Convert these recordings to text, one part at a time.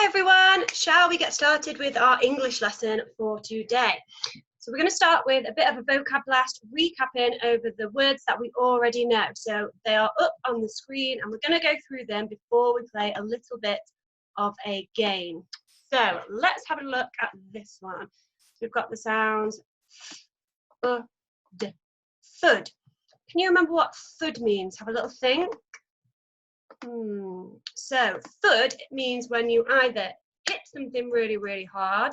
Hi everyone, shall we get started with our English lesson for today? So we're going to start with a bit of a vocab blast, recapping over the words that we already know. So they are up on the screen and we're going to go through them before we play a little bit of a game. So let's have a look at this one. So we've got the sounds d, thud. Can you remember what thud means? Have a little think. So thud, it means when you either hit something really, really hard,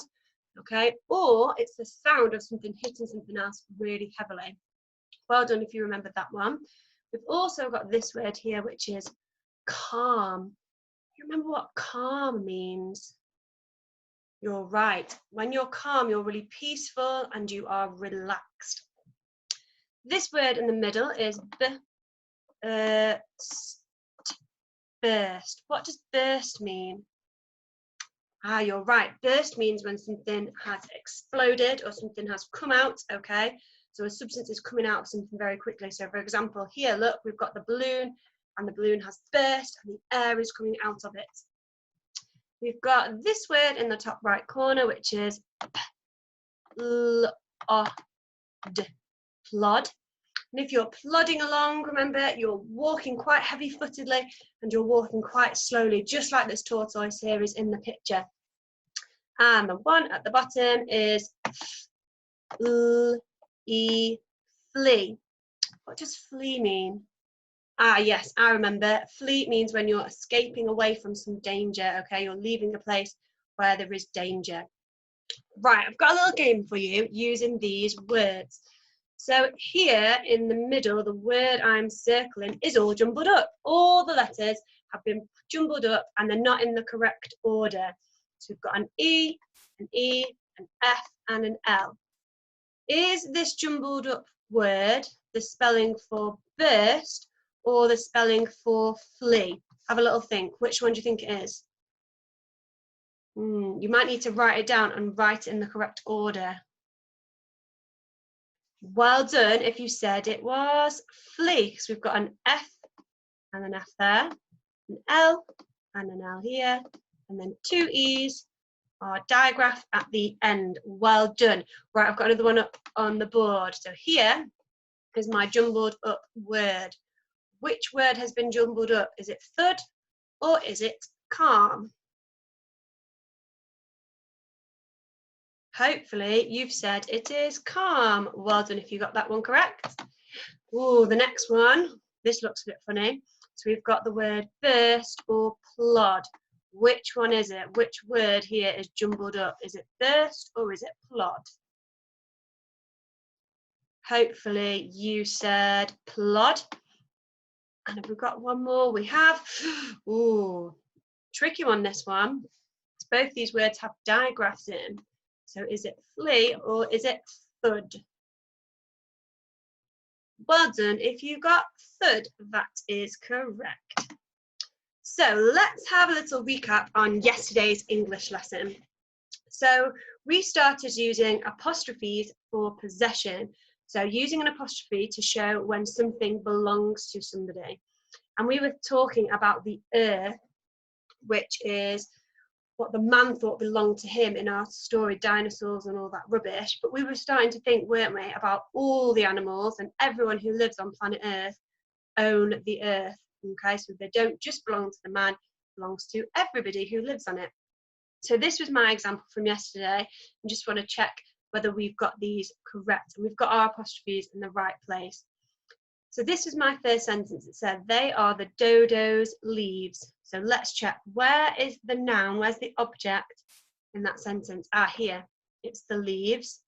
okay, or it's the sound of something hitting something else really heavily. Well done if you remembered that one. We've also got this word here, which is calm. You remember what calm means? You're right. When you're calm, you're really peaceful and you are relaxed. This word in the middle is burst. What does burst mean? You're right. Burst means when something has exploded or something has come out, okay? So a substance is coming out of something very quickly. So for example, here, look, we've got the balloon and the balloon has burst and the air is coming out of it. We've got this word in the top right corner, which is plod. And if you're plodding along, remember, you're walking quite heavy-footedly and you're walking quite slowly, just like this tortoise here is in the picture. And the one at the bottom is flee. What does flee mean? Yes, I remember. Flee means when you're escaping away from some danger, okay? You're leaving a place where there is danger. Right, I've got a little game for you using these words. So here in the middle, the word I'm circling is all jumbled up. All the letters have been jumbled up and they're not in the correct order. So we've got an E, an F and an L. Is this jumbled up word the spelling for burst or the spelling for flee? Have a little think. Which one do you think it is? You might need to write it down and write it in the correct order. Well done if you said it was flee, because we've got an F and an F there, an L and an L here, and then two E's are digraphed at the end. Well done. Right, I've got another one up on the board. So here is my jumbled up word. Which word has been jumbled up? Is it thud or is it calm? Hopefully you've said it is calm. Well done if you got that one correct. Oh, the next one, this looks a bit funny. So we've got the word burst or plod. Which one is it? Which word here is jumbled up? Is it burst or is it plod? Hopefully you said plod. And if we've got one more, we have, tricky one, this one. Both these words have digraphs in. So is it flee or is it thud? Well done. If you got thud, that is correct. So let's have a little recap on yesterday's English lesson. So we started using apostrophes for possession. So using an apostrophe to show when something belongs to somebody. And we were talking about the earth, which is what the man thought belonged to him in our story, dinosaurs and all that rubbish. But we were starting to think, weren't we, about all the animals and everyone who lives on planet Earth own the earth. Okay, so they don't just belong to the man, it belongs to everybody who lives on it. So this was my example from yesterday. I just want to check whether we've got these correct and we've got our apostrophes in the right place. So this was my first sentence. It said, they are the dodo's leaves. So let's check. Where is the noun? Where's the object in that sentence? Here. It's the leaves.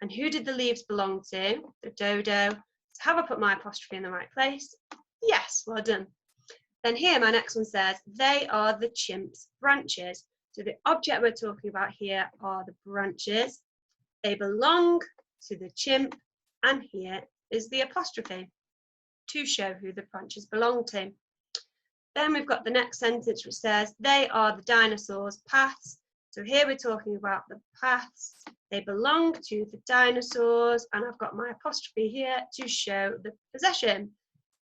And who did the leaves belong to? The dodo. So have I put my apostrophe in the right place? Yes, well done. Then here, my next one says, they are the chimp's branches. So the object we're talking about here are the branches. They belong to the chimp. And here is the apostrophe to show who the branches belong to. Then we've got the next sentence which says, they are the dinosaurs' paths. So here we're talking about the paths. They belong to the dinosaurs, and I've got my apostrophe here to show the possession.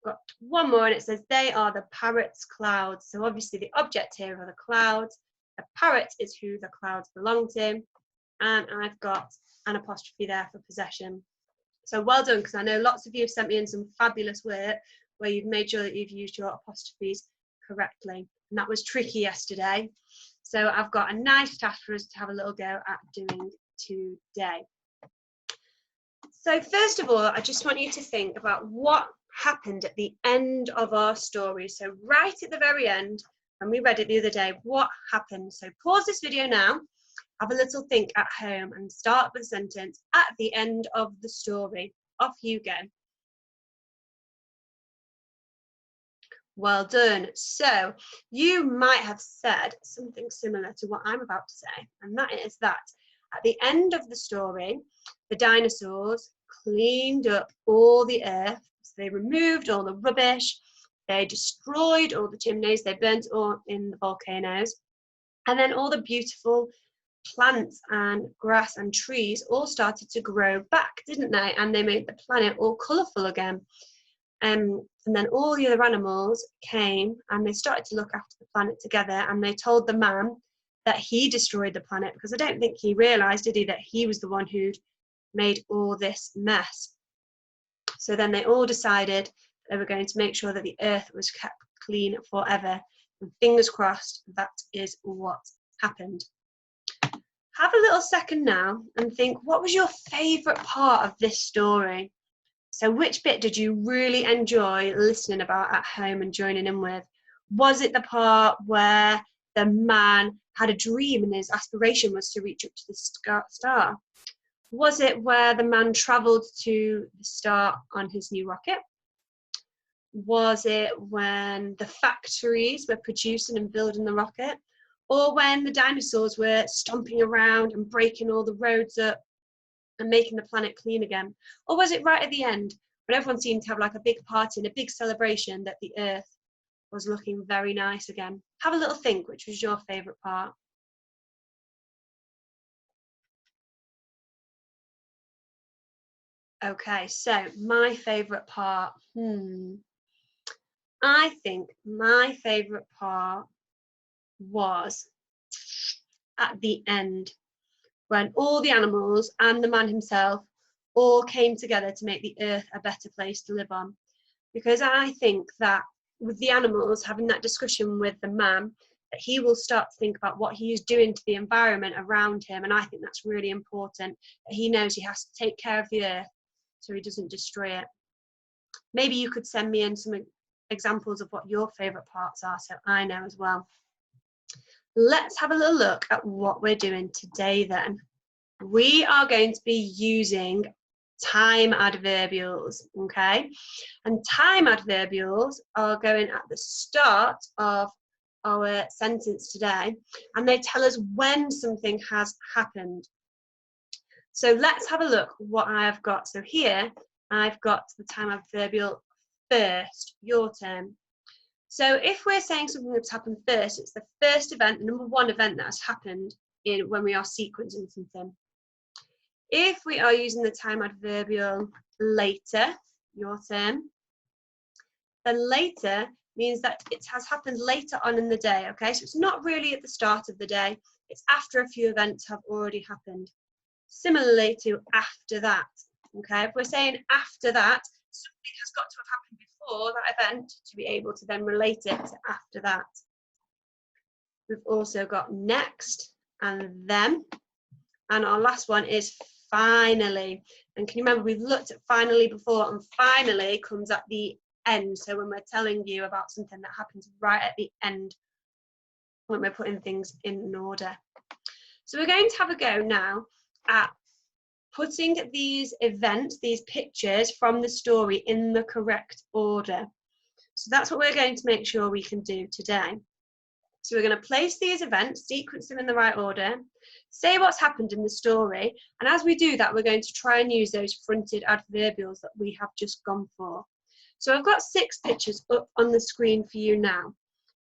Got one more and it says, they are the parrot's clouds. So obviously the object here are the clouds, The parrot is who the clouds belong to. And I've got an apostrophe there for possession. So well done, because I know lots of you have sent me in some fabulous work where you've made sure that you've used your apostrophes correctly. And that was tricky yesterday. So I've got a nice task for us to have a little go at doing today. So first of all, I just want you to think about what happened at the end of our story. So right at the very end, when we read it the other day, what happened? So pause this video now, have a little think at home and start with a sentence at the end of the story. Off you go. Well done. So you might have said something similar to what I'm about to say, and that is that at the end of the story, the dinosaurs cleaned up all the earth. So they removed all the rubbish, they destroyed all the chimneys, they burnt all in the volcanoes, and then all the beautiful plants and grass and trees all started to grow back, didn't they? And they made the planet all colourful again. And then all the other animals came and they started to look after the planet together, and they told the man that he destroyed the planet, because I don't think he realised, did he, that he was the one who'd made all this mess. So then they all decided they were going to make sure that the earth was kept clean forever, and fingers crossed that is what happened. Have a little second now and think, what was your favourite part of this story? So which bit did you really enjoy listening about at home and joining in with? Was it the part where the man had a dream and his aspiration was to reach up to the star? Was it where the man travelled to the star on his new rocket? Was it when the factories were producing and building the rocket? Or when the dinosaurs were stomping around and breaking all the roads up and making the planet clean again? Or was it right at the end when everyone seemed to have like a big party and a big celebration that the earth was looking very nice again? Have a little think, which was your favourite part? Okay, so my favourite part, I think my favourite part was at the end, when all the animals and the man himself all came together to make the earth a better place to live on. Because I think that with the animals having that discussion with the man, that he will start to think about what he is doing to the environment around him. And I think that's really important, that he knows he has to take care of the earth so he doesn't destroy it. Maybe you could send me in some examples of what your favourite parts are, so I know as well. Let's have a little look at what we're doing today then. We are going to be using time adverbials, okay? And time adverbials are going at the start of our sentence today, and they tell us when something has happened. So let's have a look what I've got. So here I've got the time adverbial first, your turn. So if we're saying something that's happened first, it's the first event, the number one event that has happened when we are sequencing something. If we are using the time adverbial later, your turn, then later means that it has happened later on in the day, okay? So it's not really at the start of the day, it's after a few events have already happened. Similarly to after that, okay? If we're saying after that, something has got to have happened before that event to be able to then relate it to after that. We've also got next and then, and our last one is finally. And can you remember, we've looked at finally before, and finally comes at the end. So when we're telling you about something that happens right at the end, when we're putting things in order. So we're going to have a go now at putting these events, these pictures from the story in the correct order. So that's what we're going to make sure we can do today. So we're going to place these events, sequence them in the right order, say what's happened in the story, and as we do that, we're going to try and use those fronted adverbials that we have just gone for. So I've got 6 pictures up on the screen for you now.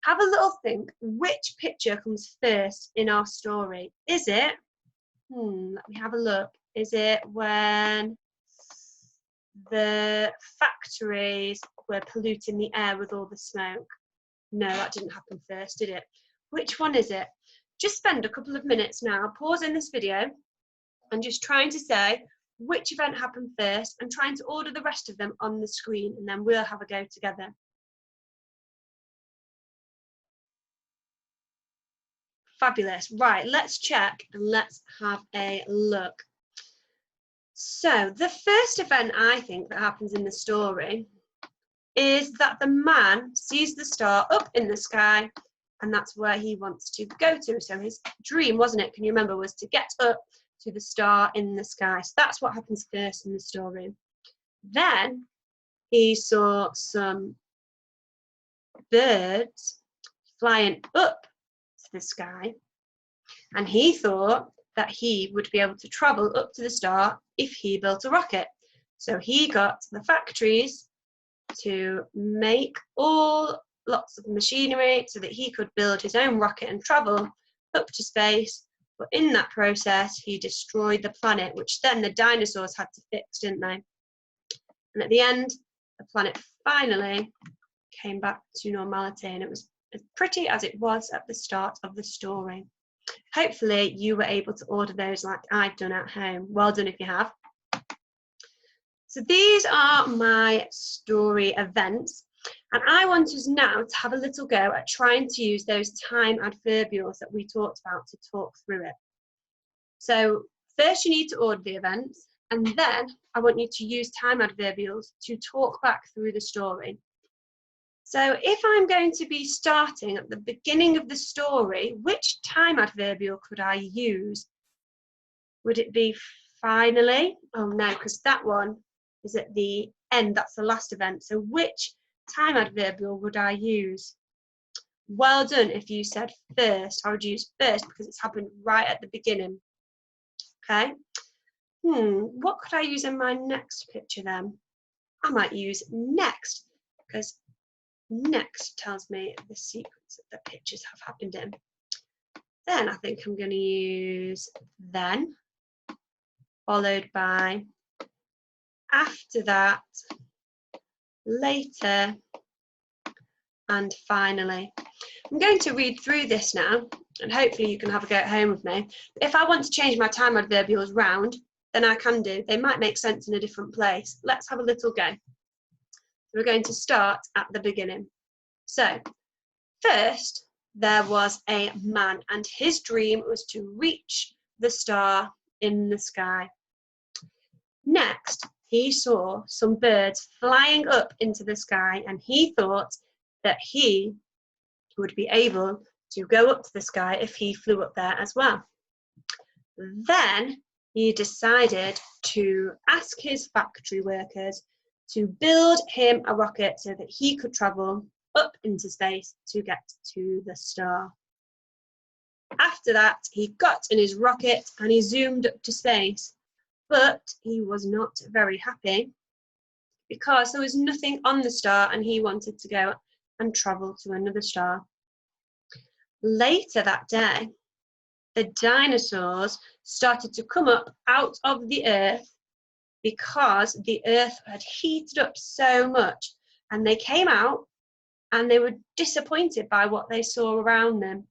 Have a little think, which picture comes first in our story? Is it, let me have a look. Is it when the factories were polluting the air with all the smoke? No, that didn't happen first, did it? Which one is it? just spend a couple of minutes now pausing this video and just trying to say which event happened first and trying to order the rest of them on the screen, and then we'll have a go together. Fabulous. Right, let's check and let's have a look. So the first event I think that happens in the story is that the man sees the star up in the sky, and that's where he wants to go to. So his dream, wasn't it, can you remember, was to get up to the star in the sky. So that's what happens first in the story. Then he saw some birds flying up to the sky, and he thought that he would be able to travel up to the star if he built a rocket. So he got the factories to make lots of machinery so that he could build his own rocket and travel up to space. But in that process, he destroyed the planet, which then the dinosaurs had to fix, didn't they? And at the end, the planet finally came back to normality, and it was as pretty as it was at the start of the story. Hopefully you were able to order those like I've done at home. Well done if you have. So these are my story events, and I want us now to have a little go at trying to use those time adverbials that we talked about to talk through it. So first you need to order the events, and then I want you to use time adverbials to talk back through the story. So if I'm going to be starting at the beginning of the story, which time adverbial could I use? Would it be finally? Oh no, because that one is at the end, that's the last event. So which time adverbial would I use? Well done if you said first. I would use first because it's happened right at the beginning. Okay. What could I use in my next picture then? I might use next, because next tells me the sequence that the pictures have happened in. Then I think I'm going to use then, followed by after that, later, and finally. I'm going to read through this now, and hopefully you can have a go at home with me. If I want to change my time adverbials round, then I can do. They might make sense in a different place. Let's have a little go. We're going to start at the beginning. So, first, there was a man, and his dream was to reach the star in the sky. Next, he saw some birds flying up into the sky, and he thought that he would be able to go up to the sky if he flew up there as well. Then he decided to ask his factory workers to build him a rocket so that he could travel up into space to get to the star. After that, he got in his rocket and he zoomed up to space, but he was not very happy because there was nothing on the star and he wanted to go and travel to another star. Later that day, the dinosaurs started to come up out of the earth because the earth had heated up so much, and they came out and they were disappointed by what they saw around them.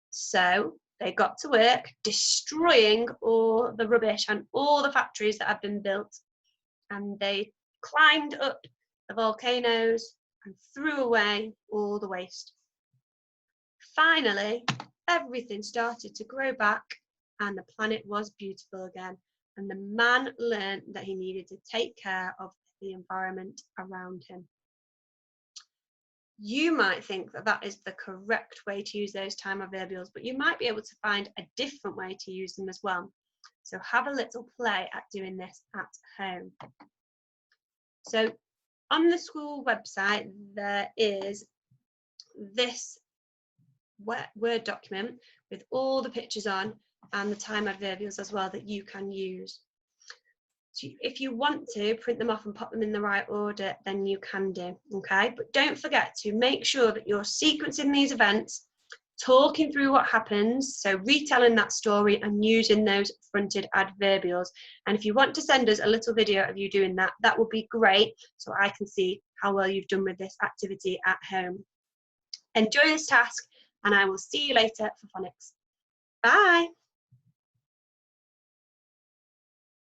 So they got to work destroying all the rubbish and all the factories that had been built, and they climbed up the volcanoes and threw away all the waste. Finally, everything started to grow back and the planet was beautiful again, and the man learned that he needed to take care of the environment around him. You might think that that is the correct way to use those time adverbials, but you might be able to find a different way to use them as well. So have a little play at doing this at home. So on the school website, there is this Word document with all the pictures on and the time adverbials as well that you can use. So if you want to print them off and pop them in the right order, then you can do, okay? But don't forget to make sure that you're sequencing these events, talking through what happens, so retelling that story and using those fronted adverbials. And if you want to send us a little video of you doing that, that would be great, so I can see how well you've done with this activity at home. Enjoy this task, and I will see you later for phonics. Bye.